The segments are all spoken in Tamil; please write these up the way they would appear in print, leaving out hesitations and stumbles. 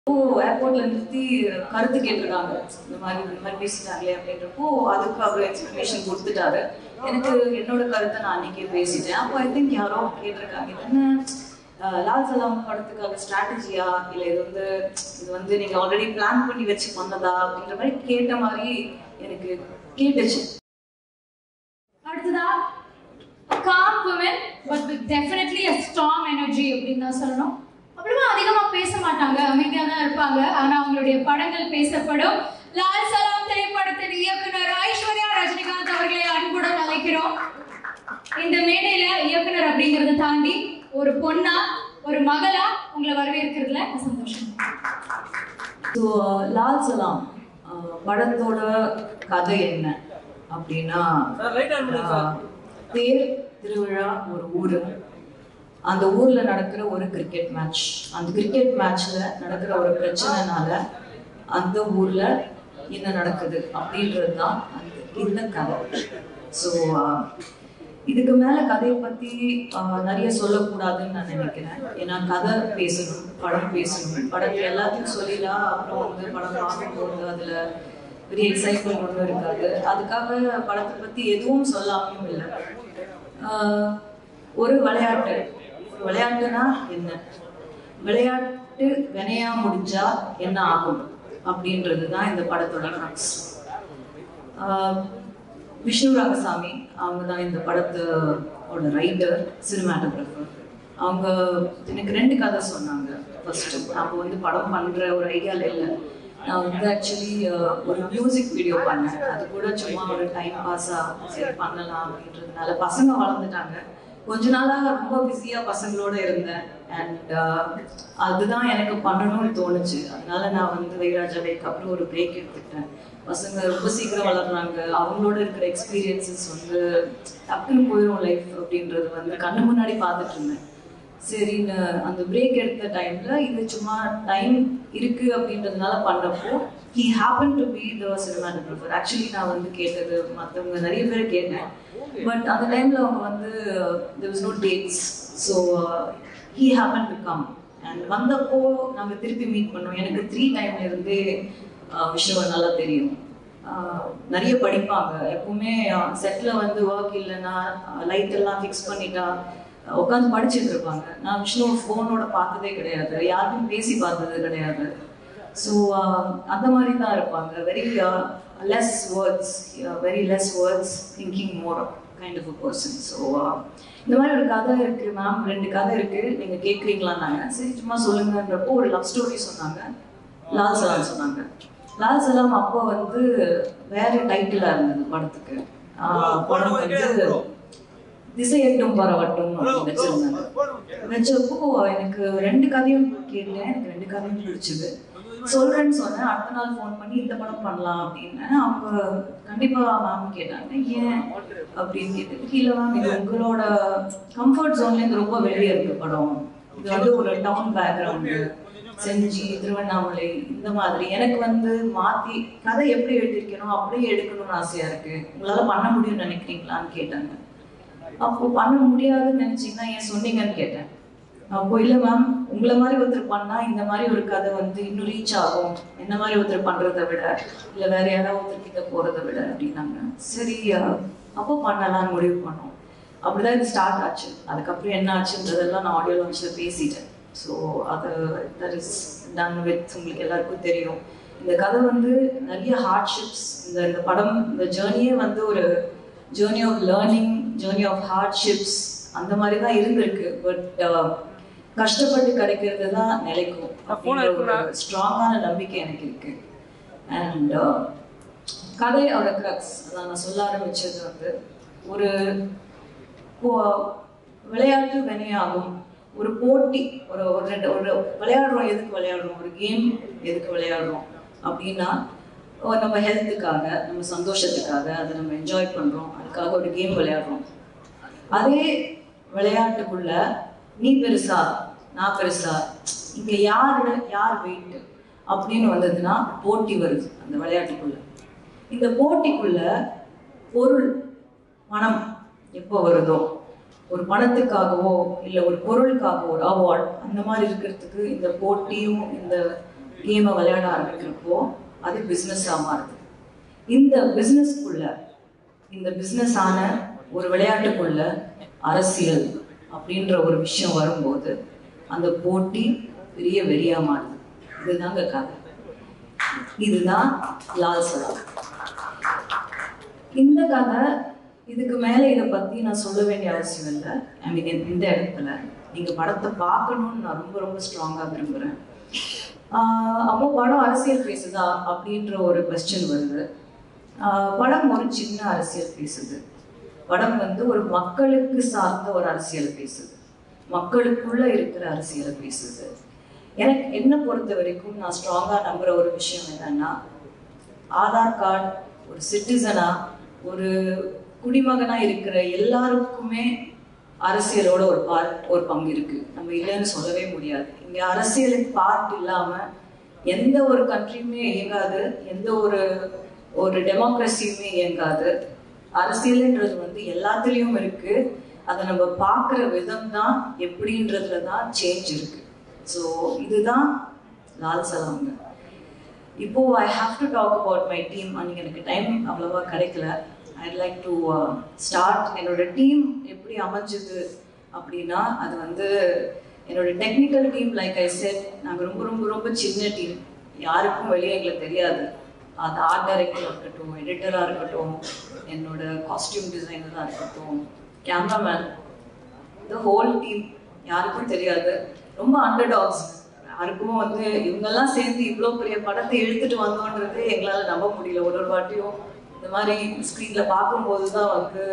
ஏர்போர்ட்ல நிறுத்தி கருத்து கேட்டிருக்காங்க. இந்த மாதிரி பேசிட்டாங்களே அப்படின்றப்போ அதுக்கு அவர் எக்ஸ்பிளனேஷன் கொடுத்துட்டாரு. எனக்கு என்னோட கருத்தை நான் அன்னைக்கே பேசிட்டேன். அப்போ ஐ திங்க் யாரோ கேட்டிருக்காங்க, இது என்ன லால் சலாம் படத்துக்காக ஸ்ட்ராட்டஜியா இல்லை இது வந்து நீங்க ஆல்ரெடி பிளான் பண்ணி வச்சு பண்ணதா அப்படின்ற மாதிரி கேட்ட மாதிரி எனக்கு கேட்டுச்சு. அடுத்ததா calm women but with definitely a strong energy அப்படின்னு தான் சொல்லணும். அப்புறமா அதிகமா பேச மாட்டாங்க, அமைதியா தான் இருப்பாங்க. ஆனா அவங்களுடைய படங்கள் பேசப்படும். லால் சலாம் திரைப்படத்தின் இயக்குனர் ஐஸ்வர்யா ரஜினிகாந்த் அவர்களை அன்புடன் அழைக்கிறோம். இந்த மேடையில இயக்குனர் அப்படிங்கறத தாண்டி ஒரு பொண்ணா ஒரு மகளா உங்களை வரவேற்கிறதுல சந்தோஷம். லால் சலாம் படத்தோட கதை என்ன அப்படின்னா, தேர் திருவிழா ஒரு ஊரு, அந்த ஊர்ல நடக்கிற ஒரு கிரிக்கெட் மேட்ச், அந்த கிரிக்கெட் மேட்ச்ல நடக்கிற ஒரு பிரச்சனைனால அந்த ஊர்ல என்ன நடக்குது அப்படின்றது தான் இந்த கதை. ஸோ இதுக்கு மேல கதையை பத்தி நிறைய சொல்லக்கூடாதுன்னு நான் நினைக்கிறேன். ஏன்னா கதை பேசணும், படம் பேசணும். படத்தை எல்லாத்தையும் சொல்லிடலாம், அப்புறம் வந்து படம் பார்க்கும்போது அதுல பெரிய எக்ஸைட்மெண்ட் ஒன்றும் இருக்காது. அதுக்காக படத்தை பத்தி எதுவும் சொல்லாமையும் இல்லை. ஒரு விளையாட்டுனா என்ன, விளையாட்டு வினையா முடிஞ்சா என்ன ஆகும் அப்படின்றது தான் இந்த படத்தோட க்ரக்ஸ். விஷ்ணு ராமசாமி அவங்க தான் இந்த படத்தோட ரைட்டர், சினிமாட்டோகிராஃபர். அவங்க எனக்கு 2 கதை சொன்னாங்க. ஃபர்ஸ்ட் அப்போ வந்து படம் பண்ற ஒரு ஐடியால இல்லை, நான் வந்து ஆக்சுவலி ஒரு மியூசிக் வீடியோ பண்ணேன். அது கூட சும்மா ஒரு டைம் பாஸா சரி பண்ணலாம் அப்படின்றதுனால பசங்க வளர்ந்துட்டாங்க. கொஞ்ச நாளா ரொம்ப பிஸியா பசங்களோட இருந்தேன். அண்ட் அதுதான் எனக்கு பண்ணணும்னு தோணுச்சு. அதனால நான் வந்து வைராஜாவைக்கு அப்புறம் ஒரு பிரேக் எடுத்துக்கிட்டேன். பசங்க ரொம்ப சீக்கிரம் வளர்றாங்க, அவங்களோட இருக்கிற எக்ஸ்பீரியன்சஸ் வந்து டக்குன்னு போயிடும் லைஃப் அப்படின்றது வந்து கண்ணு முன்னாடி பார்த்துட்டு இருந்தேன். சரின்னு அந்த பிரேக் எடுத்த டைம்ல இது சும்மா டைம் இருக்கு அப்படின்றதுனால பண்ணப்போ he happened to be the cinematographer. Actually நான் வந்து கேட்டது மற்றவங்க நிறைய பேர் கேட்டேன், பட் அந்த டைம்ல அவங்க வந்து there was no dates, so he happened to come. And வந்தப்போ நாங்கள் திருப்பி மீட் பண்ணோம். எனக்கு 3 டைம்ல இருந்தே விஷயம் நல்லா தெரியும். நிறைய படிப்பாங்க. எப்பவுமே செட்ல வந்து ஒர்க் இல்லைன்னா லைட் எல்லாம் ஃபிக்ஸ் பண்ணிட்டா உட்காந்து படிச்சுட்டு இருப்பாங்க. நான் விஷ்ணு ஃபோனோட பார்த்ததே கிடையாது, யாருக்கும் பேசி பார்த்தது கிடையாது. ஸோ அந்த மாதிரி தான் இருப்பாங்க. Very less words thinking more kind of a person. So இந்த மாதிரி ஒரு கதை இருக்கு மேம், 2 கதை இருக்கு, நீங்க கேட்குறீங்களான்னாங்க. சரி சும்மா சொல்லுங்கன்றப்போ ஒரு லவ் ஸ்டோரி சொன்னாங்க, லால் சலாம் சொன்னாங்க. லால் சலாம் அப்போ வந்து வேற டைட்டிலா இருந்தது படத்துக்கு. படம் வந்து திசையட்டும் பரவட்டும் வச்சிருந்தாங்க. வச்சப்போ எனக்கு 2 கதையும் கேட்டேன், எனக்கு 2 கதையும் பிடிச்சது. சொல்றேன்னு சொன்னேன். அடுத்த நாள் ஃபோன் பண்ணி இந்த படம் பண்ணலாம் அப்படின்னு. அவங்க கண்டிப்பா மேம் கேட்டாங்க, ஏன் அப்படின்னு கேட்டதுக்கு, இல்லை மேம் இது உங்களோட கம்ஃபர்ட் ஜோன்லேருந்து ரொம்ப வெளியே இருக்கு படம். இது வந்து ஒரு டவுன் பேக்ரவுண்டு, செஞ்சி, திருவண்ணாமலை, இந்த மாதிரி எனக்கு வந்து மாற்றி கதை எப்படி எழுதிருக்கணும் அப்படியே எடுக்கணும்னு ஆசையா இருக்கு, உங்களால பண்ண முடியும்னு நினைக்கிறீங்களான்னு கேட்டாங்க. அப்போ பண்ண முடியாதுன்னு நினைச்சீங்கன்னா ஏன் சொன்னீங்கன்னு கேட்டேன். அப்போ இல்லை மேம், உங்களை மாதிரி ஒருத்தர் பண்ணா இந்த மாதிரி ஒரு கதை வந்து இன்னும் ரீச் ஆகும், என்ன மாதிரி ஒருத்தர் பண்றதை விட, இல்லை வேற யாராவது ஒருத்தர் கிட்ட போறதை விட அப்படின்னாங்க. சரி அப்போ பண்ணலாம்னு முடிவு பண்ணோம். அப்படிதான் இது ஸ்டார்ட் ஆச்சு. அதுக்கப்புறம் என்ன ஆச்சுன்றதெல்லாம் நான் ஆடியோ லான்ச்ல பேசிட்டேன். ஸோ அது தட் இஸ் டன் வித். உங்களுக்கு எல்லாருக்கும் தெரியும் இந்த கதை வந்து நிறைய ஹார்ட்ஷிப்ஸ், இந்த படம் இந்த ஜேர்னியே வந்து ஒரு journey of learning, journey of hardships அந்த மாதிரி தான் இருந்திருக்கு. பட் கஷ்டப்பட்டு கிடைக்கிறது தான் நிலைக்கும் அப்படின்ற ஒரு ஸ்ட்ராங்கான நம்பிக்கை எனக்கு இருக்கு. அண்ட் கதையோட க்ரக்ஸ் அதான் நான் சொல்ல ஆரம்பிச்சது வந்து ஒரு விளையாட்டு வினையாகும், ஒரு போட்டி, ஒரு விளையாடுறோம். எதுக்கு விளையாடுறோம்? ஒரு கேம் எதுக்கு விளையாடுறோம் அப்படின்னா நம்ம ஹெல்த்துக்காக, நம்ம சந்தோஷத்துக்காக, அதை நம்ம என்ஜாய் பண்றோம், அதுக்காக ஒரு கேம் விளையாடுறோம். அதே விளையாட்டுக்குள்ள நீ பெருசா நான் பெருசா, இங்க யார் வெயிட் அப்படின்னு வந்ததுன்னா போட்டி வருது அந்த விளையாட்டுக்குள்ள. இந்த போட்டிக்குள்ள பொருள், பணம் எப்போ வருதோ, ஒரு பணத்துக்காகவோ இல்லை ஒரு பொருளுக்காகவோ ஒரு அவார்ட் அந்த மாதிரி இருக்கிறதுக்கு இந்த போட்டியும் இந்த கேமை விளையாட ஆரம்பிக்கிறப்போ அது பிஸ்னஸாக மாறுது. இந்த பிஸ்னஸ்க்குள்ள, இந்த பிஸ்னஸான ஒரு விளையாட்டுக்குள்ள அரசியல் அப்படின்ற ஒரு விஷயம் வரும்போது அந்த போட்டி பெரிய வெறியா மாறுது. இதுதாங்க கதை. இதுதான் லால் சலாம். இந்த கதை, இதுக்கு மேலே இதை பற்றி நான் சொல்ல வேண்டிய அவசியம் இல்லை. ஐ மீன், இந்த இடத்துல நீங்கள் படத்தை பார்க்கணும்னு நான் ரொம்ப ரொம்ப ஸ்ட்ராங்காக விரும்புகிறேன். அப்போ படம் அரசியல் பேசுதா அப்படின்ற ஒரு கொஸ்டின் வருது. படம் ஒரு சின்ன அரசியல் பேசுது. படம் வந்து ஒரு மக்களுக்கு சார்ந்த ஒரு அரசியல் பேசுது, மக்களுக்குள்ள இருக்கிற அரசியலை பேசுது. எனக்கு என்ன பொறுத்த வரைக்கும் நான் ஸ்ட்ராங்காக நம்புற ஒரு விஷயம் என்னன்னா, ஆதார் கார்டு ஒரு சிட்டிசனா, ஒரு குடிமகனா இருக்கிற எல்லாருக்குமே அரசியலோட ஒரு பங்கு இருக்கு. நம்ம இல்லைன்னு சொல்லவே முடியாது. இங்க அரசியலுக்கு பார்ட் இல்லாம எந்த ஒரு கண்ட்ரியுமே இயங்காது, எந்த ஒரு டெமோக்ரஸியுமே இயங்காது. அரசியல்ன்றது வந்து எல்லாத்துலேயும் இருக்கு. அதை நம்ம பார்க்குற விதம் தான் எப்படின்றதுல தான் சேஞ்ச் இருக்கு. ஸோ இதுதான் லால் சலாம்ங்க. இப்போ I have to talk about my team. அன்னைக்கு எனக்கு டைம் அவ்வளோவா கிடைக்கல. I'd like to start. என்னோட டீம் எப்படி அமைஞ்சது அப்படின்னா, அது வந்து என்னோட technical team. Like I said, நாங்கள் ரொம்ப ரொம்ப ரொம்ப சின்ன டீம். யாருக்கும் வெளியே எங்களுக்கு தெரியாது. அது ஆர்ட் டைரக்டராக இருக்கட்டும், எடிட்டராக இருக்கட்டும், என்னோட காஸ்டியூம் டிசைனராக இருக்கட்டும், கேமராமேன், த ஹோல் டீம் யாருக்கும் தெரியாது. ரொம்ப அண்டர்டாக்ஸ். யாருக்கும் வந்து இவங்கெல்லாம் சேர்ந்து இவ்வளோ பெரிய படத்தை எடுத்துட்டு வந்தோன்றது எங்களால் நம்ப முடியல. ஒரு வாட்டியும் இந்த மாதிரி ஸ்க்ரீனில் பார்க்கும்போது தான் வந்து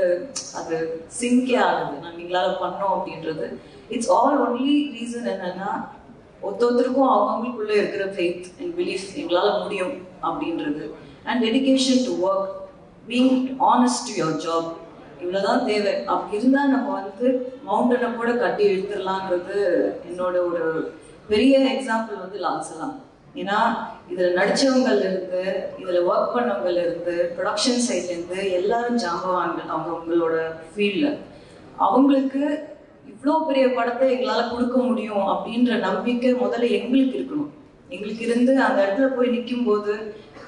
அது சிங்கே ஆகுது, நாங்கள் எங்களால் பண்ணோம் அப்படின்றது. இட்ஸ் ஆல் ஒன்லி ரீசன் என்னன்னா, ஒருத்தருக்கும் அவங்களுக்குள்ளே இருக்கிற ஃபெய்த் அண்ட் பிலீஃப், எங்களால் முடியும் அப்படின்றது. And dedication to work, being honest to your job, இவ்வளோதான் தேவை. அப்படி இருந்தால் நம்ம வந்து மவுண்டனை கூட கட்டி எழுத்துடலான்றது என்னோட ஒரு பெரிய எக்ஸாம்பிள் வந்து லால் சலாம். ஏன்னா இதில் நடித்தவங்கள்ல இருந்து, இதில் ஒர்க் பண்ணவங்கள்ல இருந்து, ப்ரொடக்ஷன் சைட்லேருந்து எல்லாரும் ஜாம்பவான்கள். அவங்களோட ஃபீல்டில் அவங்களுக்கு இவ்வளோ பெரிய படத்தை எங்களால் கொடுக்க முடியும் அப்படின்ற நம்பிக்கை முதல்ல எங்களுக்கு இருக்கணும். எங்களுக்கு இருந்து அந்த இடத்துல போய் நிற்கும் போது,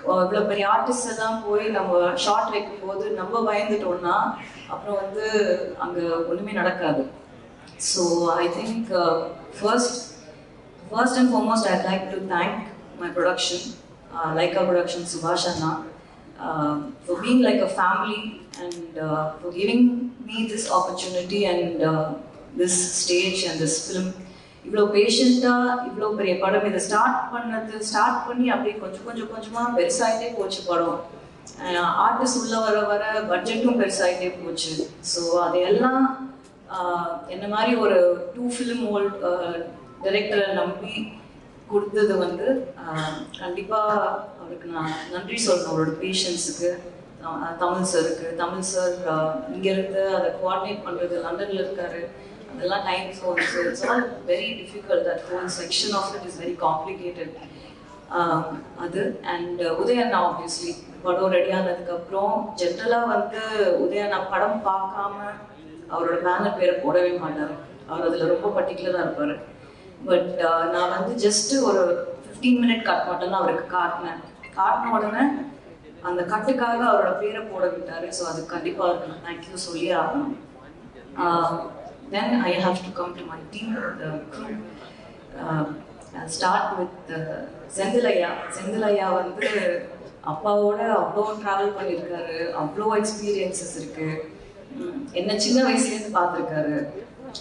இவ்வளோ பெரிய ஆர்டிஸ்ட் எல்லாம் போய் நம்ம ஷார்ட் வைக்கும்போது நம்ம பயந்துட்டோம்னா அப்புறம் வந்து அங்கே ஒன்றுமே நடக்காது. So I think first and foremost I'd like to thank my production, Laika Production, Subhash Anna, for being like a family and for giving me this opportunity and this stage and this film. இவ்வளோ பேஷண்ட்டாக இவ்வளோ பெரிய படம் இதை ஸ்டார்ட் பண்ணி அப்படியே கொஞ்சமாக பெருசாகிட்டே போச்சு படம். ஆர்டிஸ்ட் உள்ள வர பட்ஜெட்டும் பெருசாகிட்டே போச்சு. ஸோ அதையெல்லாம் என்ன மாதிரி ஒரு 2 ஃபிலிம் ஓல்ட் டைரக்டரை நம்பி கொடுத்தது வந்து கண்டிப்பாக அவருக்கு நான் நன்றி சொல்லணும். அவரோட பேஷன்ஸுக்கு, தமிழ் சார் இங்கேருந்து அதை கோஆர்டினேட் பண்ணுறது, லண்டனில் இருக்காரு, அதெல்லாம் time zones. It's all very difficult. That whole section of it is very complicated. அது அண்ட் உதயண்ணா ஆப்வியஸ்லி படம் ரெடி ஆனதுக்கப்புறம் ஜென்ரலாக வந்து உதயண்ணா படம் பார்க்காம அவரோட பேனர் பேரை போடவே மாட்டார். அவர் அதில் ரொம்ப பர்டிகுலராக இருப்பார். பட் நான் வந்து ஜஸ்ட்டு ஒரு 15 மினிட் கட் மட்டும் தான் அவருக்கு காட்டின உடனே அந்த கட்டுக்காக அவரோட பேரை போட விட்டார். ஸோ அது கண்டிப்பாக இருக்கணும், தேங்க்யூ சொல்லியே ஆகணும். Then I have to come to my team, the crew. I'll start with செந்திலையா வந்து அப்பாவோட அவ்வளோ ட்ராவல் பண்ணியிருக்காரு, அவ்வளோ எக்ஸ்பீரியன்சஸ் இருக்கு, என்ன சின்ன வயசுலேருந்து பார்த்துருக்காரு.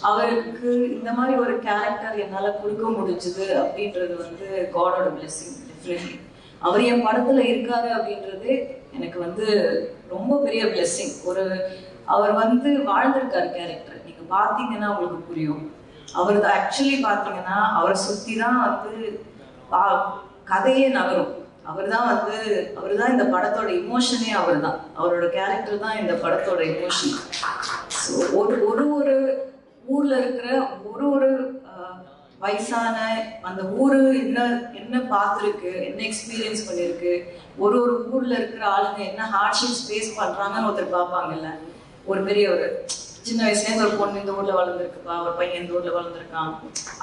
அவருக்கு இந்த மாதிரி ஒரு கேரக்டர் என்னால் கொடுக்க முடிஞ்சுது அப்படின்றது வந்து காடோட பிளெஸிங். டெஃபினெட்லி அவர் என் படத்தில் இருக்காரு அப்படின்றது எனக்கு வந்து ரொம்ப பெரிய பிளெஸிங். அவர் வந்து வாழ்ந்திருக்காரு கேரக்டர். நீங்கள் பார்த்தீங்கன்னா உங்களுக்கு புரியும். அவர் தான் ஆக்சுவலி பார்த்தீங்கன்னா அவரை சுற்றி தான் வந்து கதையே நகரும். அவர் தான் இந்த படத்தோட இமோஷனே அவர் தான். அவரோட கேரக்டர் தான் இந்த படத்தோட இமோஷன். ஸோ ஒரு ஊரில் இருக்கிற ஒரு வயசான அந்த ஊர் என்ன பார்த்துருக்கு, என்ன எக்ஸ்பீரியன்ஸ் பண்ணியிருக்கு, ஒரு ஊரில் இருக்கிற ஆளுங்க என்ன ஹார்ட்ஷிப்ஸ் ஃபேஸ் பண்ணுறாங்கன்னு ஒருத்தர் பார்ப்பாங்கல்ல, ஒரு பெரியவர். சின்ன வயசுலேருந்து ஒரு பொண்ணு இந்த ஊரில் வளர்ந்துருக்குப்பா, ஒரு பையன் இந்த ஊரில் வளர்ந்துருக்கான்,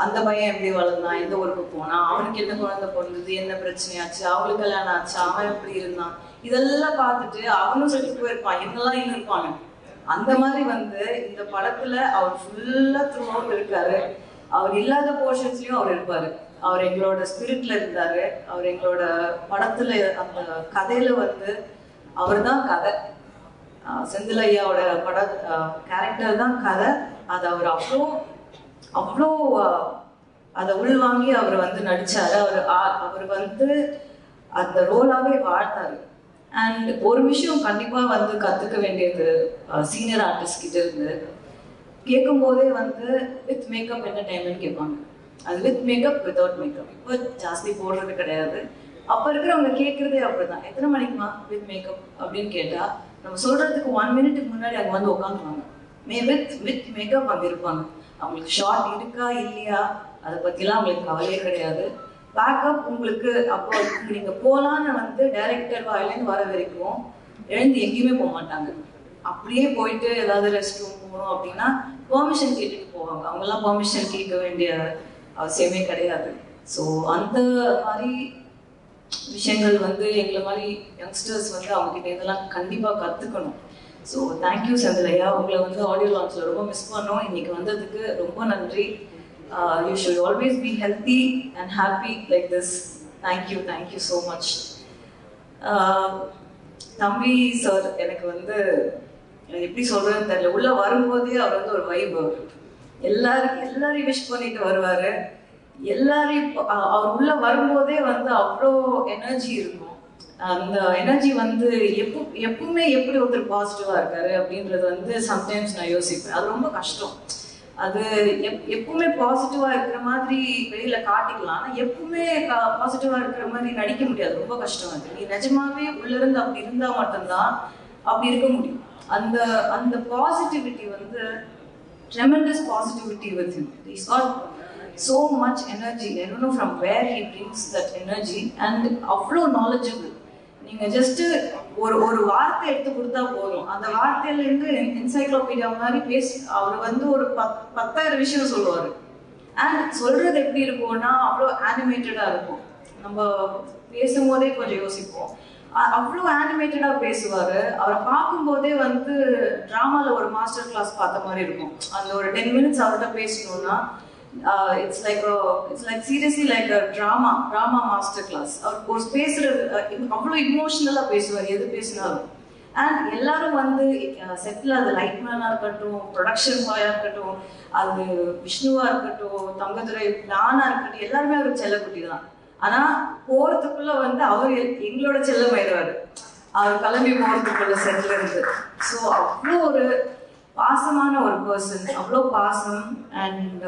அந்த பையன் எப்படி வளர்ந்தான், எந்த ஊருக்கு போனான், அவனுக்கு என்ன குழந்தை பிறந்தது, என்ன பிரச்சனையாச்சு, அவளுக்கு கல்யாணம் ஆச்சு, அவன் எப்படி இருந்தான், இதெல்லாம் பார்த்துட்டு அவனும் சொல்லிட்டு போயிருப்பான், என்னெல்லாம் இன்னும் இருப்பாங்க. அந்த மாதிரி வந்து இந்த படத்துல அவர் ஃபுல்லா த்ரூ அவுட் இருக்காரு. அவர் இல்லாத போர்ஷன்ஸ்லயும் அவர் இருப்பாரு. அவர் எங்களோட ஸ்பிரிட்ல இருந்தாரு. அவர் எங்களோட படத்துல அந்த கதையில வந்து அவர் தான் கதை. செந்தில் ஐயாவோட கேரக்டர் தான் கதை. அது அவர் அவ்வளோ அதை உள்வாங்கி அவர் வந்து நடிச்சாரு. அவர் வந்து அந்த ரோலாவே வாழ்த்தாரு. அண்ட் ஒரு விஷயம் கண்டிப்பா வந்து கத்துக்க வேண்டியது சீனியர் ஆர்டிஸ்ட் கிட்ட இருந்து, கேட்கும் போதே வந்து வித் மேக்கப் என்ன டைம்னு கேட்பாங்க. அது வித் மேக்கப் வித்தவுட் மேக்கப் இப்போ ஜாஸ்தி போடுறது கிடையாது. அப்ப இருக்கிறவங்க கேட்கறதே அப்படிதான், எத்தனை மணிக்குமா வித் மேக்கப் அப்படின்னு கேட்டா நம்ம சொல்றதுக்கு 1 மினிட்டுக்கு முன்னாடி அங்க வந்து உட்காந்துருவாங்க. வித் மேக்கப் அங்க இருப்பாங்க. அவங்களுக்கு ஷார்ட் இருக்கா இல்லையா அதை பத்திலாம் அவங்களுக்கு கவலையே கிடையாது. பேக்கப் உங்களுக்கு அப்போ நீங்க போலான்னு வந்து டைரக்டர் வாயிலேருந்து வர வரைக்கும் எழுந்து எங்கேயுமே போக மாட்டாங்க. அப்படியே போயிட்டு ஏதாவது ரெஸ்ட் ரூம் போகணும் அப்படின்னா பெர்மிஷன் கேட்டுட்டு போவாங்க. அவங்கெல்லாம் பெர்மிஷன் கேட்க வேண்டிய அவசியமே கிடையாது. ஸோ அந்த மாதிரி விஷயங்கள் வந்து எங்களை மாதிரி யங்ஸ்டர்ஸ் வந்து அவங்க கிட்ட இதெல்லாம் கண்டிப்பா கத்துக்கணும். ஸோ தேங்க்யூ செந்தில் ஐயா. உங்களை வந்து ஆடியோ லான்ச்ல ரொம்ப மிஸ் பண்ணோம். இன்னைக்கு வந்ததுக்கு ரொம்ப நன்றி. You should always be healthy and happy like this. Thank you so much. தம்பி சார் எனக்கு வந்து எப்படி சொல்றதுன்னு தெரியல. உள்ள வரும்போதே அவர் வந்து ஒரு வைப். எல்லாரையும் விஷ் பண்ணிட்டு வருவாரு. எல்லாரையும் அவர் உள்ள வரும்போதே வந்து அவ்வளோ எனர்ஜி இருக்கும். அந்த எனர்ஜி வந்து எப்பவுமே எப்படி ஒருத்தர் பாசிட்டிவா இருக்காரு அப்படின்றது வந்து சம்டைம்ஸ் நான் யோசிப்பேன். அது ரொம்ப கஷ்டம். அது எப்பவுமே பாசிட்டிவா இருக்கிற மாதிரி வெளியில காட்டிக்கலாம், ஆனா எப்பவுமே பாசிட்டிவா இருக்கிற மாதிரி நடிக்க முடியாது. ரொம்ப கஷ்டம். அது நீ நிஜமாவே உள்ள இருந்து அப்படி இருந்தா மட்டும்தான் அப்படி இருக்க முடியும். அந்த பாசிட்டிவிட்டி வந்து tremendous positivity with him. He's got so much energy. I don't know from where he brings that energy. And அவ்வளோ knowledgeable. நீங்க ஜஸ்ட் ஒரு வார்த்தை எடுத்து கொடுத்தா போதும், அந்த வார்த்தையில இருந்து என்சைக்ளோபீடியா மாதிரி அவர் வந்து ஒரு 10,000 விஷயம் சொல்லுவாரு. அண்ட் சொல்றது எப்படி இருக்கும்னா அவ்வளோ ஆனிமேட்டடா இருக்கும். நம்ம பேசும்போதே கொஞ்சம் யோசிப்போம். அவ்வளோ ஆனிமேட்டடா பேசுவாரு. அவரை பார்க்கும்போதே வந்து டிராமால ஒரு மாஸ்டர் கிளாஸ் பார்த்த மாதிரி இருக்கும். அந்த ஒரு 10 மினிட்ஸ் அவர்கிட்ட பேசணும்னா it's like seriously like a drama master class. அவர் பேசுறது அவ்வளோ இமோஷனலா பேசுவார் எது பேசினாலும். அண்ட் எல்லாரும் வந்து செட்டில் அது லைட்மேனா இருக்கட்டும், ப்ரொடக்ஷன் பாயா இருக்கட்டும், அது விஷ்ணுவா இருக்கட்டும், தங்கதுரை நானா இருக்கட்டும், எல்லாருமே அவருக்கு செல்லக்குட்டி தான். ஆனா போறதுக்குள்ள வந்து அவர் எங்களோட செல்லமாயிடுவாரு. அவர் கிளம்பி போறதுக்குள்ள செட்டில் இருந்து. ஸோ அவ்வளோ ஒரு பாசமான ஒரு பர்சன், அவ்வளோ பாசம். And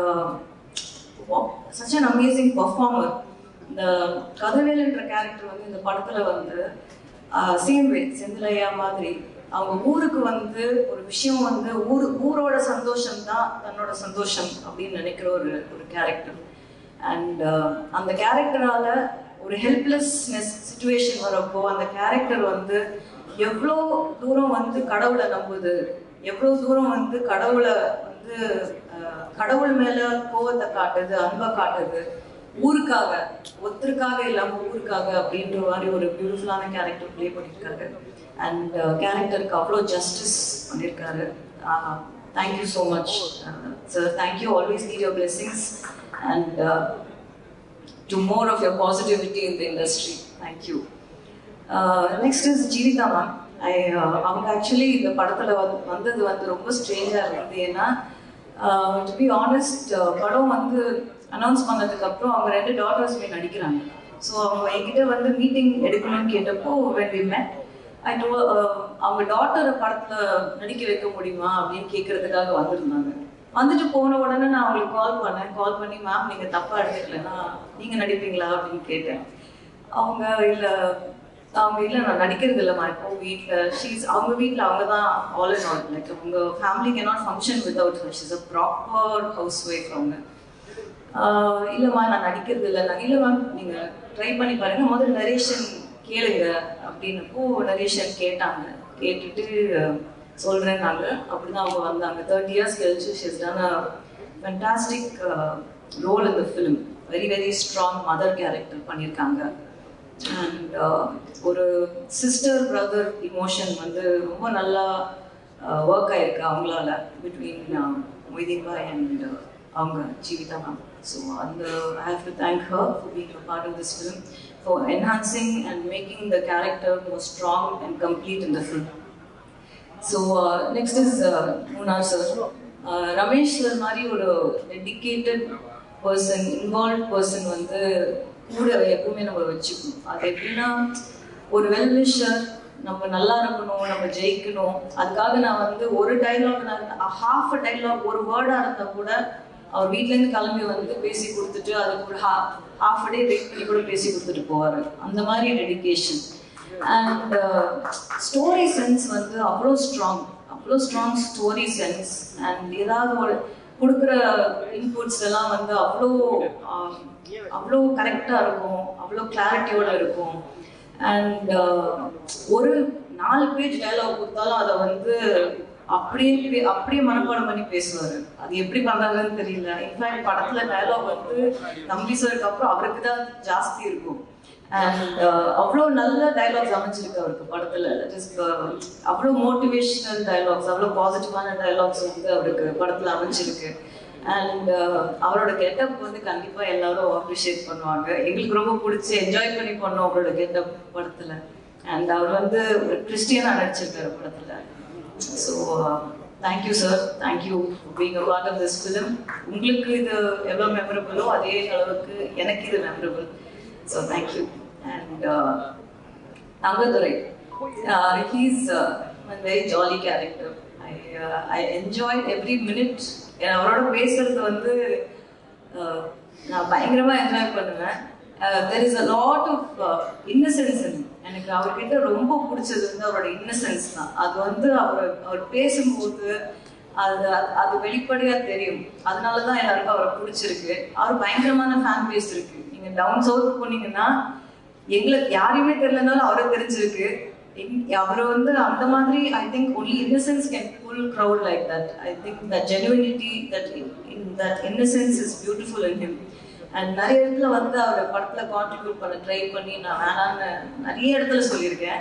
such an amazing performer. இந்த கதவேலுன்ற கேரக்டர் வந்து இந்த படத்துல வந்து சேம் வே செந்தில் ஐயா மாதிரி அவங்க ஊருக்கு வந்து ஒரு விஷயம் வந்து ஊரோட சந்தோஷம் தான் தன்னோட சந்தோஷம் அப்படின்னு நினைக்கிற ஒரு கேரக்டர். அண்ட் அந்த கேரக்டரால ஒரு ஹெல்ப்லெஸ்னஸ் சிச்சுவேஷன் வரப்போ அந்த கேரக்டர் வந்து எவ்வளோ தூரம் வந்து கடவுளை நம்புது, எவ்வளோ தூரம் வந்து கடவுளை வந்து கடவுள் மேல கோவத்தை காட்டுது, அன்பை காட்டுது, ஊருக்காக ஒருத்தருக்காக இல்லாம ஊருக்காக அப்படின்ற மாதிரி ஒரு பியூட்டிஃபுல்லான கேரக்டர் பிளே பண்ணியிருக்காரு. அண்ட் கேரக்டருக்கு அவ்வளோ ஜஸ்டிஸ் பண்ணியிருக்காரு. Thank you so much sir. Thank you. Always need your blessings and to more of your positivity in the industry. Thank you. Next is Jeevitha ma'am. அவங்க ஆக்சுவலி இந்த படத்துல வந்தது வந்து ரொம்ப ஸ்ட்ரேஞ்சா இருந்தது. ஏன்னா டு பி ஆனஸ்ட் படம் வந்து அனௌன்ஸ் பண்ணதுக்கு அப்புறம் அவங்க 2 டாட்டர்ஸுமே நடிக்கிறாங்க. ஸோ அவங்க என்கிட்ட வந்து மீட்டிங் எடுக்கணும்னு கேட்டப்போ when we met, அவங்க டாட்டரை படத்துல நடிக்க வைக்க முடியுமா அப்படின்னு கேட்கறதுக்காக வந்திருந்தாங்க. வந்துட்டு போன உடனே நான் அவங்களுக்கு கால் பண்ணி மேம் நீங்க தப்பா எடுத்துக்கலன்னா நீங்க நடிப்பீங்களா அப்படின்னு கேட்டேன். அவங்க இல்லை நான் நடிக்கிறது இல்லைம்மா, இப்போ வீட்டில் அவங்க வீட்டில் அவங்க தான் ஆல் இன் ஆல். லைக் அவங்க family cannot function without her. She's a proper house wife. அவங்க இல்லைம்மா நான் நடிக்கிறது இல்லை. இல்லை மேம் நீங்கள் ட்ரை பண்ணி பாருங்க, முதல்ல நரேஷன் கேளுங்க அப்படின்னப்போ நரேஷன் கேட்டாங்க. கேட்டுட்டு சொல்கிறேன்னாங்க. அப்படி தான் அவங்க வந்தாங்க. 30 years கழிச்சு she has done a fantastic role in the film. Very very strong mother character பண்ணியிருக்காங்க. அண்ட் ஒரு சிஸ்டர் பிரதர் இமோஷன் வந்து ரொம்ப நல்லா ஒர்க் ஆயிருக்கு அவங்களால பிட்வீன் மொய்தீன் பாய் அண்ட் அவங்க ஜீவிதா மேம். ஸோ அந்த I have to thank her for being a part of this film, for enhancing and making the character more strong and complete in the film. So next is Munnar sir. Ramesh sir மாதிரி ஒரு டெடிக்கேட்டட் பர்சன், இன்வால்வ் பர்சன் வந்து கூட எப்பவுமே நம்ம வச்சுக்கணும். அது எப்படின்னா ஒரு வெல்விஷர், நம்ம நல்லா இருக்கணும், நம்ம ஜெயிக்கணும். அதுக்காக நான் வந்து ஒரு டைலாக், ஹாஃப் அ டைலாக், ஒரு வேர்டாக இருந்தால் கூட அவர் வீட்டிலேருந்து கிளம்பி வந்து பேசி கொடுத்துட்டு அதுக்கு ஒரு ஹாஃப் அ டே வெயிட் பண்ணி கூட பேசி கொடுத்துட்டு போவார். அந்த மாதிரி டெடிக்கேஷன். அண்ட் ஸ்டோரி சென்ஸ் வந்து அவ்வளோ ஸ்ட்ராங் ஸ்டோரி சென்ஸ். அண்ட் ஏதாவது ஒரு கொடுக்குற இன்புட்ஸ் எல்லாம் வந்து அவ்வளோ கரெக்டாக இருக்கும், அவ்வளோ கிளாரிட்டியோடு இருக்கும். அண்ட் ஒரு 4 பேஜ் டைலாக் கொடுத்தாலும் அதை வந்து அப்படியே மனப்பாடம் பண்ணி பேசுவார். அது எப்படி பண்ணாங்கன்னு தெரியல. இன்ஃபேக்ட் படத்தில் டைலாக் வந்து தம்பி சாருக்கு அப்புறம் அவருக்கு தான் ஜாஸ்தி இருக்கும். அண்ட் அவ்வளோ நல்ல டைலாக்ஸ் அமைச்சிருக்கு அவருக்கு படத்தில். தட் இஸ் அவ்வளோ மோட்டிவேஷனல் டைலாக்ஸ், அவ்வளோ பாசிட்டிவான டைலாக்ஸ் வந்து அவருக்கு படத்தில் அமைச்சிருக்கு. அண்ட் அவரோட கெட்டப் வந்து கண்டிப்பாக எல்லாரும் அப்ரிஷியேட் பண்ணுவாங்க. எங்களுக்கு ரொம்ப பிடிச்சி என்ஜாய் பண்ணி பண்ணோம் அவரோட கெட்டப் படத்தில். அண்ட் அவர் வந்து ஒரு கிறிஸ்டியனாக நடிச்சிருக்காரு படத்தில். So thank you sir, thank you for being a part of this film. உங்களுக்கு இது எவ்வளோ மெமரபிளோ அதே அளவுக்கு எனக்கு இது memorable. So thank you. And Thangadurai, he's a very jolly character. I enjoy every minute. அவரோட பேசுறது வந்து நான் பயங்கரமாக என்ஜாய் பண்ணுவேன். there is a lot of innocence in him. எனக்கு அவர்கிட்ட ரொம்ப பிடிச்சது வந்து அவரோட இன்னசென்ஸ் தான். அது வந்து அவர் பேசும்போது அது வெளிப்படையாக தெரியும். அதனால தான் எல்லாருக்கும் அவரை பிடிச்சிருக்கு. அவர் பயங்கரமான ஃபேன் பேஸ் இருக்கு. நீங்கள் டவுன் சவுத் போனீங்கன்னா எங்களுக்கு யாரையுமே தெரியலனாலும் அவரை தெரிஞ்சிருக்கு. அவர் வந்து அந்த மாதிரி I think only innocence can pull crowd like that. I think that genuinity, that innocence is beautiful in him. And நிறைய இடத்துல வந்து அவர் படத்தில் கான்ட்ரிபியூட் பண்ண ட்ரை பண்ணி நான் வேணான்னு நிறைய இடத்துல சொல்லியிருக்கேன்.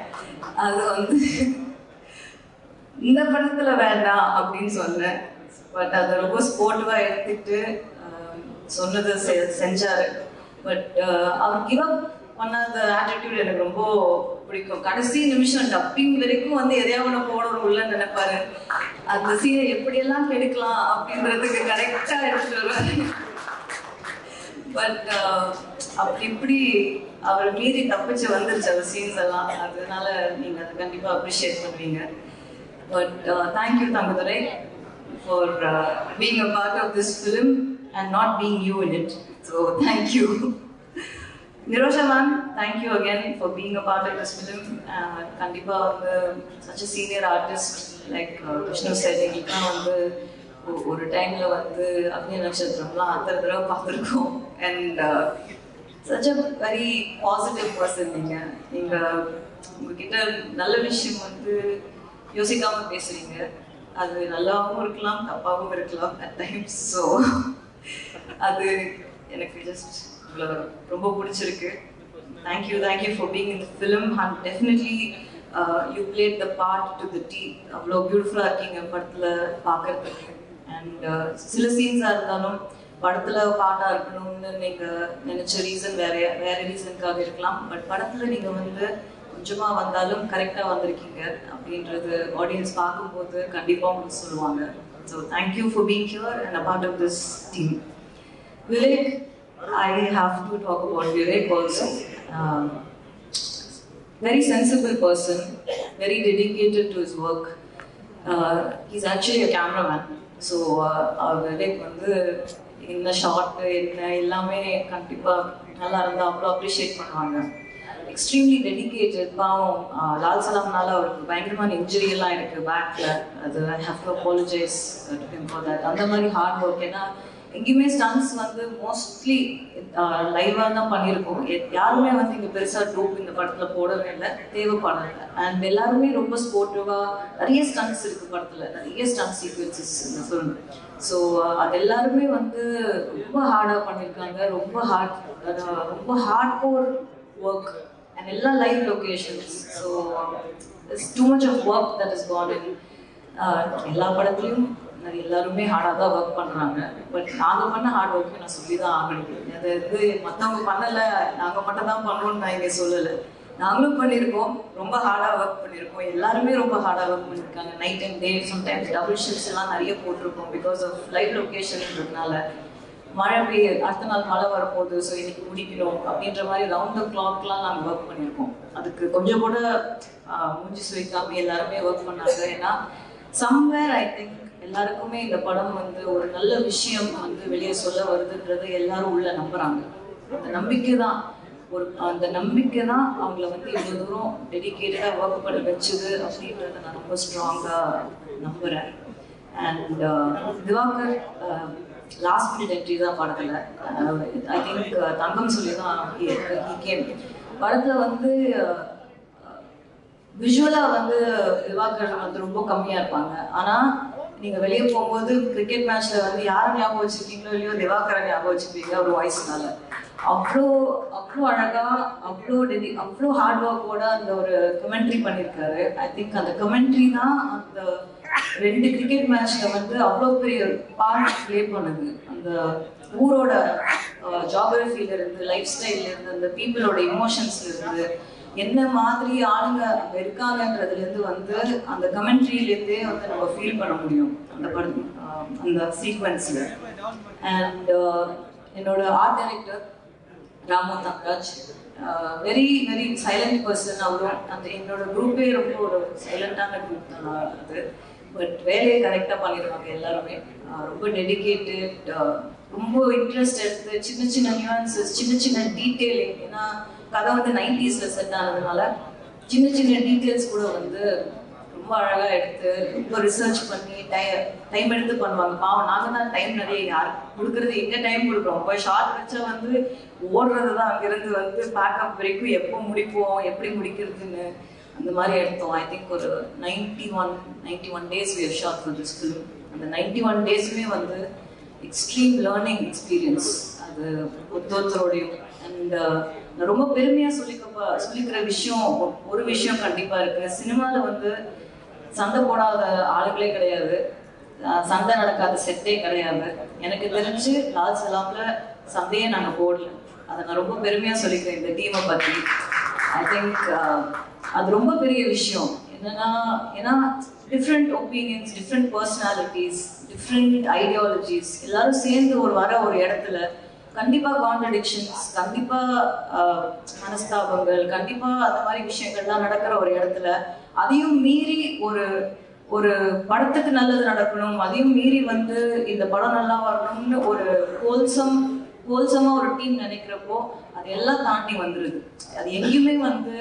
அது வந்து இந்த படத்தில் வேண்டாம் அப்படின்னு சொன்னேன். பட் அதை ரொம்ப ஸ்போர்ட்டிவாக எடுத்துக்கிட்டு சொன்னதை செஞ்சார். பட் அவர் கிவ் அப் பண்ணாத ஆட்டிடியூட் எனக்கு ரொம்ப பிடிக்கும். கடைசி நிமிஷம் டப்பிங் வரைக்கும் வந்து எதையாவது போடணும் உள்ள நினைப்பாரு. அந்த சீனை எப்படியெல்லாம் கெடுக்கலாம் அப்படின்றதுக்கு கரெக்டாக எடுத்துட்டு வருவாரு. பட் அப்படி இப்படி அவர் மீறி தப்பிச்சு வந்துருச்சு அவர் சீன்ஸ் எல்லாம். அதனால நீங்கள் அதை கண்டிப்பாக அப்ரிஷியேட் பண்ணுவீங்க. But thank you Thangadurai for being a part of this film and not being you in it. So thank you. Nirosha ma'am, thank you again for being a part of this film. Kandipa வந்து such a senior artist like Vishnu said, எங்களுக்குலாம் வந்து ஒரு டைமில் வந்து அக்னி நட்சத்திரம்லாம் அத்தனை தடவை பார்த்துருக்கோம். And such a very positive person. நீங்கள் உங்ககிட்ட நல்ல விஷயம் வந்து யோசிக்காமல் பேசுகிறீங்க. அது நல்லாவும் இருக்கலாம், தப்பாகவும் இருக்கலாம் at times. ஸோ அது எனக்கு ஜஸ்ட் ரொம்ப பிடிச்சிருக்கு. Thank you for being in the film. And definitely you plate the part to the tea. அவ்வளோ பியூட்டிஃபுல்லாக இருக்கீங்க படத்தில் பார்க்கறதுக்கு. அண்ட் சில சீன்ஸாக இருந்தாலும் படத்தில் பாட்டாக இருக்கணும்னு நீங்கள் நினச்ச ரீசன் வேறு ரீசனுக்காக இருக்கலாம். பட் படத்தில் நீங்கள் வந்து கொஞ்சமாக வந்தாலும் கரெக்டாக வந்திருக்கீங்க அப்படின்றது ஆடியன்ஸ் பார்க்கும்போது கண்டிப்பாக உங்களுக்கு சொல்லுவாங்க. So thank you for being here and a part of this team. Vivek, I have to talk about Vivek also. Very sensible person, very dedicated to his work. He's actually a cameraman. So Vivek வந்து என்ன ஷார்ட் என்ன எல்லாமே கண்டிப்பாக நல்லா இருந்தால் அவ்வளோ அப்ரிஷியேட் பண்ணுவாங்க. Extremely dedicated. பாவம் லால் சலாம்னால அவருக்கு பயங்கரமான இன்ஜுரி எல்லாம் இருக்குது பேக்கில். அது ஐ have to apologise to him for that. அந்த மாதிரி ஹார்ட் ஒர்க். ஏன்னா எங்கேயுமே ஸ்டன்ஸ் வந்து மோஸ்ட்லி லைவாக தான் பண்ணியிருக்கோம். யாருமே வந்து இங்கே பெருசாக டூப் இந்த படத்தில் போடவே இல்லை, தேவைப்படலை. அண்ட் எல்லாருமே ரொம்ப ஸ்போர்ட்டிவாக, நிறைய ஸ்டன்ஸ் இருக்குது படத்தில், நிறைய ஸ்டன்ஸ் சீக்வன்சஸ் இந்த ஃபிலிம். ஸோ அது எல்லாருமே வந்து ரொம்ப ஹார்டாக பண்ணியிருக்காங்க, ரொம்ப ஹார்ட் கோர் ஒர்க் அண்ட் எல்லா live locations. So it's too much of work that is gone in. எல்லா படத்துலையும் எல்லாருமே ஹார்டாக தான் ஒர்க் பண்ணுறாங்க. பட் நாங்கள் பண்ண ஹார்ட் ஒர்க்கு நான் சொல்லி தான் ஆகணும். அது வந்து மற்றவங்க பண்ணலை, நாங்கள் மட்டும் தான் பண்ணணும்னு நான் இங்கே சொல்லலை. நாங்களும் பண்ணியிருக்கோம், ரொம்ப ஹார்டாக ஒர்க் பண்ணியிருக்கோம். எல்லாருமே ரொம்ப ஹார்டாக ஒர்க் பண்ணியிருக்காங்க. Night and day, sometimes double shifts எல்லாம் நிறைய போட்டிருக்கோம் பிகாஸ் ஆஃப் லைவ் லொக்கேஷன்ன்றதுனால. மழை பெய்ய அடுத்த நாள் மழை வரப்போகுது, ஸோ இன்னைக்கு முடிக்கணும் அப்படின்ற மாதிரி ரவுண்ட் த கிளாக்லாம் நாங்கள் ஒர்க் பண்ணியிருக்கோம். அதுக்கு கொஞ்சம் கூட மூஞ்சி சுவைக்காமல் எல்லாருமே ஒர்க் பண்ணாங்க. ஏன்னா சம்வேர் ஐ திங்க் எல்லாருக்குமே இந்த படம் வந்து ஒரு நல்ல விஷயம் வந்து வெளியே சொல்ல வருதுன்றது எல்லாரும் உள்ள நம்புறாங்க. அந்த நம்பிக்கை தான் அவங்கள வந்து இவ்வளோ தூரம் டெடிக்கேட்டடாக ஒர்க் பண்ண வச்சுது அப்படின்றத நான் ரொம்ப ஸ்ட்ராங்காக நம்புகிறேன். And Divakar last minute entry தான் படத்தில். ஐ திங்க் தங்கம் சொல்லி தான் கேம் படத்தில் வந்து விஷுவலாக வந்து திவாகர் வந்து ரொம்ப கம்மியாக இருப்பாங்க. ஆனால் நீங்கள் வெளியே போகும்போது கிரிக்கெட் மேட்ச்சில் வந்து யாரை ஞாபகம் வச்சுருக்கீங்களோ இல்லையோ திவாகரை ஞாபகம் வச்சுருப்பீங்க ஒரு வாய்ஸ்னால. அவ்வளோ அழகாக, அவ்வளோ ஹார்ட் ஒர்க்கோட அந்த ஒரு கமெண்ட்ரி பண்ணியிருக்காரு. ஐ திங்க் அந்த கமெண்ட்ரி தான் அந்த 2 கிரிக்கெட் மேட்ச்சில் வந்து அவ்வளோ பெரிய பார்ட் ப்ளே பண்ணுது. அந்த ஊரோட ஜாகிரஃபில இருந்து, லைஃப் ஸ்டைல்ல இருந்து, அந்த பீப்புளோட இமோஷன்ஸ்ல இருந்து, என்ன மாதிரி ஆளுங்க அங்க இருக்காங்கன்றதுலேருந்து வந்து அந்த கமெண்ட்ரியிலேருந்தே வந்து நம்ம ஃபீல் பண்ண முடியும் அந்த படம், அந்த சீக்வன்ஸில். அண்ட் என்னோட art director Ramu Thangaraj, very very silent person. அவரும் அந்த என்னோட குரூப்பே ரொம்ப ஒரு சைலண்டான குரூப் தான் அது. பட் வேலையை கரெக்டாக பண்ணிடுவாங்க எல்லாருமே. ரொம்ப டெடிக்கேட்டட், ரொம்ப இன்ட்ரெஸ்ட் எடுத்து சின்ன சின்ன நியூஆன்சஸ், சின்ன சின்ன டீட்டெயிலிங். ஏன்னா கதை வந்து 90s செட் ஆனதுனால சின்ன சின்ன டீட்டெயில்ஸ் கூட வந்து ரொம்ப அழகாக எடுத்து ரொம்ப ரிசர்ச் பண்ணி டைம் எடுத்து பண்ணுவாங்க. பாவம் நாங்கள் தான் டைம் நிறைய யார் கொடுக்குறது, எங்கே டைம் கொடுக்குறோம். இப்போ ஷார்ட் வச்சா வந்து ஓடுறது தான், அங்கேருந்து வந்து பேக்கப் வரைக்கும் எப்போ முடிப்போம், எப்படி முடிக்கிறதுன்னு அந்த மாதிரி எடுத்தோம். ஐ திங்க் ஒரு 91 days we have shot for this film. அந்த 91 daysமே வந்து எக்ஸ்ட்ரீம் லேர்னிங் எக்ஸ்பீரியன்ஸ் அது ஒருத்தரோடையும். அண்ட் நான் ரொம்ப பெருமையாக சொல்லிக்கிற விஷயம் ஒரு விஷயம் கண்டிப்பாக இருக்குது. சினிமாவில் வந்து சண்டை போடாத ஆளுகளே கிடையாது, சண்டை நடக்காத செட்டே கிடையாது. எனக்கு தெரிஞ்சு லால் சலாமில் சண்டையே நாங்கள் போடல. அதை நான் ரொம்ப பெருமையாக சொல்லிக்கிறேன் இந்த டீமை பற்றி. ஐ திங்க் அது ரொம்ப பெரிய விஷயம். ஏன்னா different opinions, different personalities, different ideologies எல்லாரும் சேர்ந்து ஒரு இடத்துல கண்டிப்பாக கான்ட்ரடிக்ஷன்ஸ், கண்டிப்பாக மனஸ்தாபங்கள், கண்டிப்பாக அந்த மாதிரி விஷயங்கள்லாம் நடக்கிற ஒரு இடத்துல அதையும் மீறி ஒரு படத்துக்கு நல்லது நடக்கணும், அதையும் மீறி வந்து இந்த படம் நல்லா வரணும்னு ஒரு ஹோல்சமா ஒரு டீம் நினைக்கிறப்போ அது எல்லாம் தாண்டி வந்துருது. அது எங்கேயுமே வந்து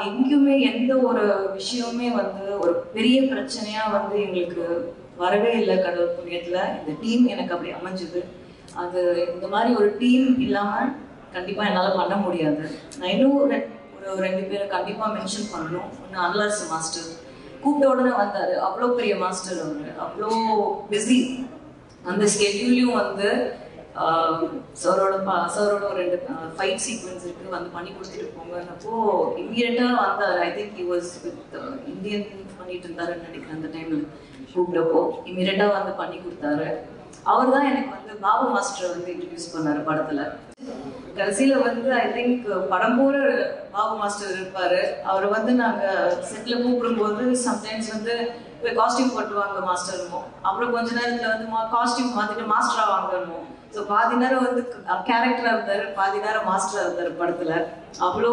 எங்கேயுமே எந்த ஒரு விஷயமுமே வந்து ஒரு பெரிய பிரச்சனையா வந்து எங்களுக்கு வரவே இல்லை. கடவுள் புண்ணியத்துல இந்த டீம் எனக்கு அப்படி அமைஞ்சுது. அது இந்த மாதிரி ஒரு டீம் இல்லாம கண்டிப்பா என்னால பண்ண முடியாது. நான் இன்னும் ஒரு 2 பேரை கண்டிப்பா மென்ஷன் பண்ணணும். ஒன்று அன்லாஸ் மாஸ்டர், கூப்பிட்ட உடனே வந்தாரு. அவ்வளோ பெரிய மாஸ்டர் அவரு, அவ்வளோ பிஸி. அந்த ஸ்கெட்யூலையும் வந்து சரோட ஒரு 2 ஃபைட் சீக்வன்ஸ் இருக்கு, வந்து பண்ணி கொடுத்துட்டு போங்கன்னப்போ இம்மீடியட்டா வந்தார். I think he was with Indian பண்ணிட்டு இருந்தாருன்னு நினைக்கிறேன். அந்த டைம்ல கூப்பிட்டப்போ இம்மீடியட்டா வந்து பண்ணி கொடுத்தாரு. அவர் தான் எனக்கு வந்து பாபு மாஸ்டர் வந்து இன்ட்ரடியூஸ் பண்ணாரு படத்துல. கடைசியில வந்து ஐ திங்க் படம் போற பாபு மாஸ்டர் இருப்பாரு. அவரை வந்து நாங்க செட்ல கூப்பிடும்போது சம்டைம்ஸ் வந்து போய் காஸ்டியூம் போட்டுவாங்க மாஸ்டர்மோ, அப்புறம் கொஞ்ச நேரத்துல வந்து காஸ்டியூம் மாத்திட்டு மாஸ்டரா வாங்கணும். ஸோ பாதி நேரம் வந்து கேரக்டரா இருந்தாரு, பாதி நேரம் மாஸ்டரா இருந்தாரு படத்துல. அவ்வளோ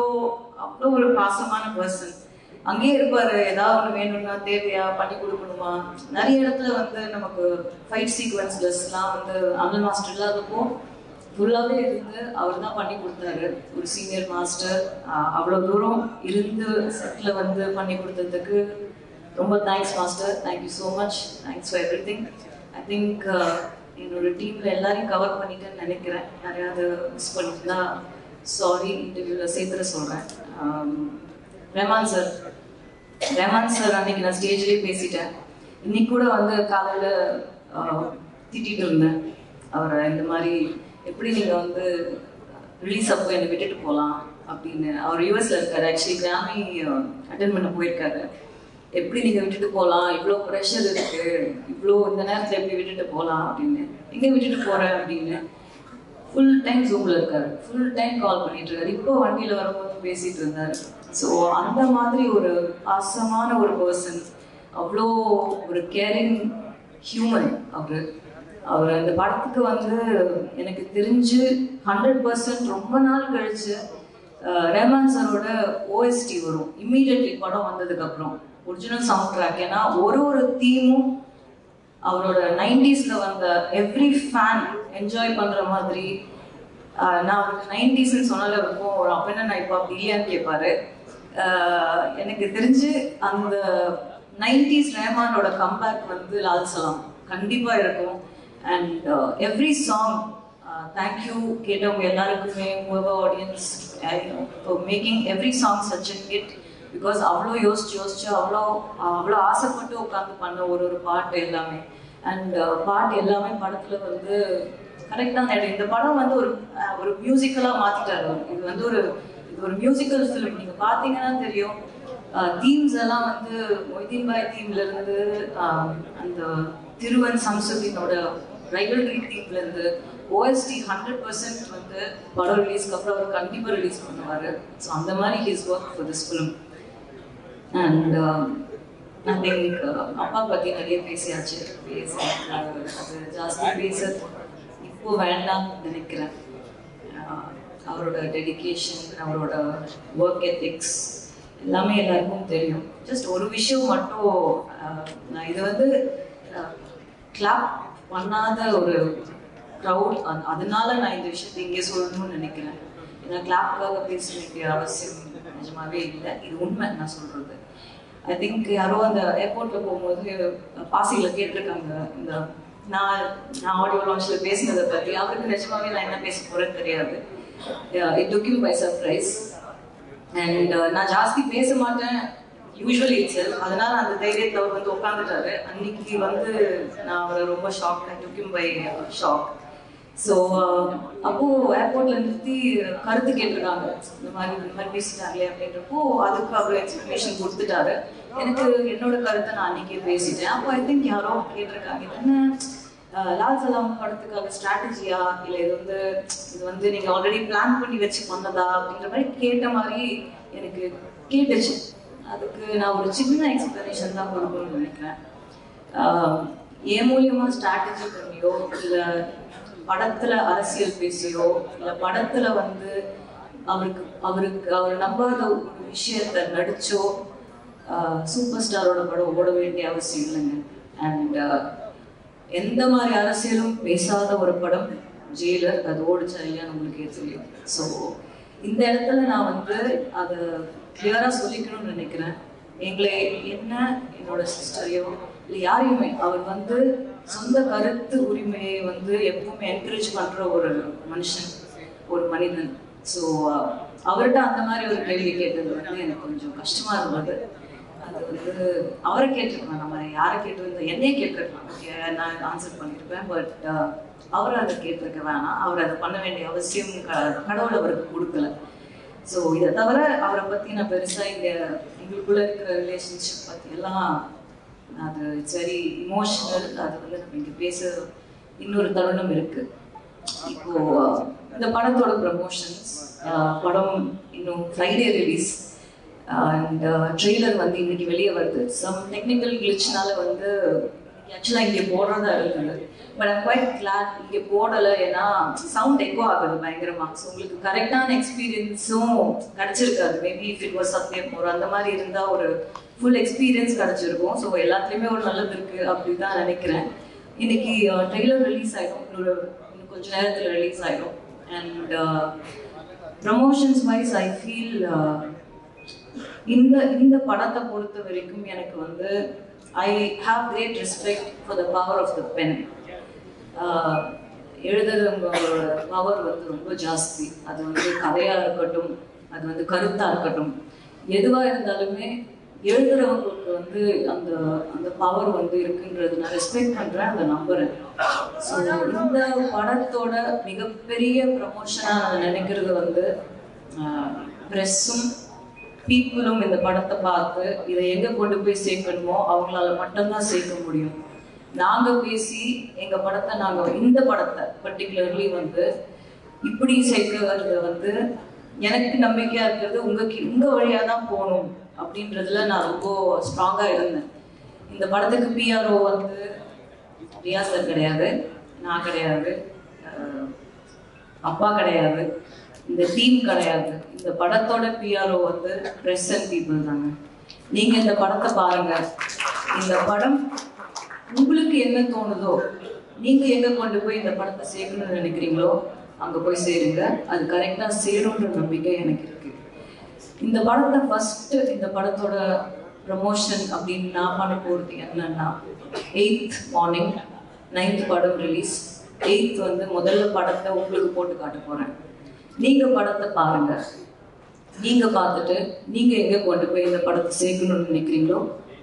ஒரு பாசமான பர்சன். அங்கேயே இருப்பாரு, ஏதாவது ஒன்று வேணும்னா தேவையா பண்ணி கொடுக்கணுமா. நிறைய இடத்துல வந்து நமக்கு ஃபைட் சீக்வன்ஸ்லாம் வந்து அண்ணன் மாஸ்டர் இல்லாதப்போ ஃபுல்லாகவே இருந்து அவர் தான் பண்ணி கொடுத்தாரு. ஒரு சீனியர் மாஸ்டர் அவ்வளோ தூரம் இருந்து செட்டில் வந்து பண்ணி கொடுத்ததுக்கு ரொம்ப thanks master. Thank you so much. Thanks for every thing. I think என்னோட டீமில் எல்லாரையும் கவர் பண்ணிட்டேன்னு நினைக்கிறேன். நிறையாவது மிஸ் பண்ணிட்டுனா சாரி, இன்டர்வியூவில் சேர்த்துற சொல்கிறேன். ரஹ்மான் சார் அன்னைக்கு நான் ஸ்டேஜ்லேயே பேசிட்டேன். இன்னைக்கு கூட வந்து காலையில் திட்டிகிட்டு இருந்தேன் அவரை, இந்த மாதிரி எப்படி நீங்கள் வந்து ரிலீஸ் அப்போ என்னை விட்டுட்டு போகலாம் அப்படின்னு. அவர் யூஎஸ்ல இருக்காரு, ஆக்சுவலி கிராமி அட்டென்ட் பண்ண போயிருக்காரு. எப்படி நீங்கள் விட்டுட்டு போகலாம், இவ்வளோ ப்ரெஷர் இருக்குது, இவ்வளோ இந்த நேரத்தில் எப்படி விட்டுட்டு போகலாம் அப்படின்னு. எங்கே விட்டுட்டு போகிறேன் அப்படின்னு ஃபுல் டைம் ஜூமில் இருக்காரு, ஃபுல் டைம் கால் பண்ணிட்டு இருக்காரு. இப்போ வண்டியில் வரும்போது பேசிகிட்டு இருந்தார். ஸோ அந்த மாதிரி ஒரு பாசமான ஒரு பர்சன், அவ்வளோ ஒரு கேரிங் ஹியூமன் அவர் அந்த படத்துக்கு வந்து எனக்கு தெரிஞ்சு 100% ரொம்ப நாள் கழிச்சு ரஹ்மான் சாரோட ஓஎஸ்டி வரும் இம்மீடியட்லி படம் வந்ததுக்கப்புறம், ஒரிஜினல் சவுண்ட் ட்ராக். ஏன்னா ஒரு தீமும் அவரோட 90s வந்த எவ்ரி ஃபேன் என்ஜாய் பண்ணுற மாதிரி. நான் அவருக்கு 90s சொன்னால இருக்கும், ஒரு அப்ப என்ன நான் இப்போ அப்படி இல்லையான்னு கேட்பாரு. எனக்கு தெரிஞ்சு அந்த 90s ரஹ்மானோட கம்பேக் வந்து லால் சலாம் கண்டிப்பாக இருக்கும். அண்ட் எவ்ரி சாங் தேங்க்யூ கேட்டவங்க எல்லாருக்குமே, மூவர் audience for making every song such a hit. Because அவ்வளோ யோசிச்சு அவ்வளோ ஆசைப்பட்டு உட்காந்து பண்ண ஒரு பாட்டு எல்லாமே. அண்ட் பாட்டு எல்லாமே படத்தில் வந்து கரெக்டான இடம். இந்த படம் வந்து ஒரு மியூசிக்கலாக மாற்றிட்டாரு. இது வந்து ஒரு மியூசிக்கல் ஃபிலிம். நீங்கள் பார்த்தீங்கன்னா தெரியும், தீம்ஸ் எல்லாம் வந்து மொய்தீன் பாய் தீம்லேருந்து அந்த திருவன் சம்சுதீனோட ரைவல்ரி தீம்லேருந்து ஓஎஸ்டி 100% வந்து படம் ரிலீஸ்க்கு அப்புறம் அவர் கண்டிப்பாக ரிலீஸ் பண்ணுவார். ஸோ அந்த மாதிரி his work for this film. And I think அப்பா பற்றி நிறைய பேசியாச்சு. அது ஜாஸ்தி பேச இப்போ வேண்டாம்னு நினைக்கிறேன். அவரோட டெடிகேஷன், அவரோட ஒர்க் எத்திக்ஸ் எல்லாமே எல்லாருக்கும் தெரியும். ஜஸ்ட் ஒரு விஷயம் மட்டும், நான் இது வந்து கிளாப் பண்ணாத ஒரு க்ரௌட், அதனால நான் இந்த விஷயத்தை இங்கே சொல்லணும்னு நினைக்கிறேன். ஏன்னா கிளாப்புக்காக பேச வேண்டிய அவசியம் நிஜமாவே இல்லை. இது உண்மை நான் சொல்கிறது. ஐ திங்க் யாரோ அந்த ஏர்போர்ட்டில் போகும்போது பாசியில் கேட்டிருக்காங்க இந்த நான் ஆடியோ லான்ச்சில் பேசினதை பற்றி. அவருக்கு நிஜமாவே நான் என்ன பேச போகிறேன்னு தெரியாது. It took him by surprise. And நான் ஜாஸ்தி பேச மாட்டேன் யூஸ்வலி இட்ஸ், அதனால அந்த தைரியத்தில் அவர் வந்து உட்காந்துட்டாரு. அன்னைக்கு வந்து நான் அவரை ரொம்ப shock, I took him by shock. So அப்போது ஏர்போர்ட்டில் நிறுத்தி கருத்து கேட்டிருக்காங்க, இந்த மாதிரி பேசிட்டாங்களே அப்படின்றப்போ அதுக்கு அவர் எக்ஸ்ப்ளனேஷன் கொடுத்துட்டாரு. எனக்கு என்னோட கருத்தை நான் அன்றைக்கே பேசிட்டேன். அப்போ ஐ திங்க் யாரோ கேட்டிருக்காங்க, இது என்ன லால் சலாம் படத்துக்காக ஸ்ட்ராட்டஜியா, இல்லை இது வந்து நீங்கள் ஆல்ரெடி பிளான் பண்ணி வச்சு பண்ணதா அப்படின்ற மாதிரி கேட்ட மாதிரி எனக்கு கேட்டுச்சு. அதுக்கு நான் ஒரு சின்ன எக்ஸ்ப்ளனேஷன் தான் கொடுக்கணும்னு நினைக்கிறேன். என் மூலியமாக ஸ்ட்ராட்டஜி பண்ணியோ, இல்லை படத்தில் அரசியல் பேசியோ, இல்லை படத்தில் வந்து அவர் நம்பாத ஒரு விஷயத்தை நடிச்சோ சூப்பர் ஸ்டாரோட படம் ஓட வேண்டிய அவசியம் இல்லைங்க. அண்ட் எந்த மாதிரி அரசியலும் பேசாத ஒரு படம் ஜெயிலர், அது ஓடிச்சா இல்லையான்னு உங்களுக்கே தெரியும். ஸோ இந்த இடத்துல நான் வந்து அதை கிளியராக சொல்லிக்கணும்னு நினைக்கிறேன். என்னோட சிஸ்டரையோ இல்லை யாரையுமே அவர் வந்து சொந்த கருத்து உரிமையை வந்து எப்பவுமே என்கரேஜ் பண்ணுற ஒரு மனுஷன், ஒரு மனிதன். ஸோ அவர்கிட்ட அந்த மாதிரி ஒரு கேள்வி கேட்டது வந்து எனக்கு கொஞ்சம் கஷ்டமாக இருந்தது. அது வந்து அவரை கேட்டிருக்கலாம், நம்ம யாரை கேட்டிருந்தோம், என்னையே கேட்டிருக்கலாம், நான் ஆன்சர் பண்ணியிருப்பேன். பட் அவரை அதை கேட்டிருக்க வேணாம். அவர் அதை பண்ண வேண்டிய அவசியம் கடவுள் அவருக்கு கொடுக்கல. ஸோ இதை தவிர அவரை பற்றி நான் பெருசாக எங்களுக்குள்ளே இருக்கிற ரிலேஷன்ஷிப் பற்றி எல்லாம் அது இட்ஸ் வெரி இமோஷனல். அது வந்து நம்ம இங்கே பேச இன்னொரு தருணம் இருக்குது. இப்போது இந்த படத்தோட ப்ரமோஷன்ஸ், படம் இன்னும் ஃப்ரைடே ரிலீஸ் அண்ட் ட்ரெய்லர் வந்து இன்னைக்கு வெளியே வருது. சம் டெக்னிக்கல் கிளிச்னால வந்து ஆக்சுவலாக இங்கே போடுறதா இருக்குது. பட் ஐம் குவைட் கிளாட் இங்கே போடலை, ஏன்னா சவுண்ட் எக்கோ ஆகுது பயங்கரமாக. ஸோ உங்களுக்கு கரெக்டான எக்ஸ்பீரியன்ஸும் கிடச்சிருக்காது. மேபி இஃப் இட் வாஸ் சத்யம் ஒரு அந்த மாதிரி இருந்தால் ஒரு ஃபுல் எக்ஸ்பீரியன்ஸ் கிடச்சிருக்கும். ஸோ எல்லாத்துலேயுமே ஒரு நல்லது இருக்குது அப்படி தான் நினைக்கிறேன். இன்னைக்கு ட்ரெய்லர் ரிலீஸ் ஆகிடும், இன்னும் கொஞ்சம் நேரத்தில் ரிலீஸ் ஆகிடும். And promotions wise I feel இந்த படத்தை பொறுத்த வரைக்கும் எனக்கு வந்து I have great respect for the power of the pen. எழுதுறவங்களோட பவர் வந்து ரொம்ப ஜாஸ்தி. அது வந்து கதையாக இருக்கட்டும், அது வந்து கருத்தாக இருக்கட்டும், எதுவாக இருந்தாலுமே எழுதுறவங்களுக்கு வந்து அந்த அந்த பவர் வந்து இருக்குன்றது நான் ரெஸ்பெக்ட் பண்ணுறேன், அதை நம்புகிறேன். ஸோ இந்த படத்தோட மிகப்பெரிய ப்ரமோஷனாக நான் நினைக்கிறது வந்து ப்ரெஸ்ஸும் பீப்புளும் இந்த படத்தை பார்த்து இதை எங்கே கொண்டு போய் சேர்க்கணுமோ அவங்களால மட்டும்தான் சேர்க்க முடியும். நாங்கள் பேசி எங்கள் படத்தை இந்த படத்தை பர்டிகுலர்லி வந்து இப்படி சேர்க்கிறது வந்து எனக்கு நம்பிக்கையாக இருக்கிறது உங்கள் வழியாக தான் போகணும் அப்படின்றதுல நான் ரொம்ப ஸ்ட்ராங்காக இருந்தேன். இந்த படத்துக்கு பிஆர்ஓ வந்து ரியா சார் கிடையாது, நான் கிடையாது, அப்பா கிடையாது, இந்த டீம் கிடையாது. இந்த படத்தோட பிஆர்ஓ வந்து ப்ரெஸ் அண்ட் பீப்புள் தாங்க. நீங்கள் இந்த படத்தை பாருங்கள். இந்த படம் உங்களுக்கு என்ன தோணுதோ, நீங்கள் எங்கே கொண்டு போய் இந்த படத்தை சேர்க்கணும்னு நினைக்கிறீங்களோ அங்கே போய் சேருங்க. அது கரெக்டாக சேரும்ன்ற நம்பிக்கை எனக்கு இருக்குது. இந்த படத்தை ஃபஸ்ட்டு இந்த படத்தோட ப்ரமோஷன் அப்படின்னு நான் பண்ண போகிறது என்னன்னா 8th மார்னிங் 9th படம் ரிலீஸ். 8th வந்து முதல்ல படத்தை உங்களுக்கு போட்டு காட்ட போகிறேன். நீங்கள் படத்தை பாருங்கள். நீங்கள் பார்த்துட்டு நீங்கள் எங்கே கொண்டு போய் இந்த படத்தை சேர்க்கணும்னு நினைக்கிறீங்களோ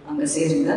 அங்கே சேருங்க.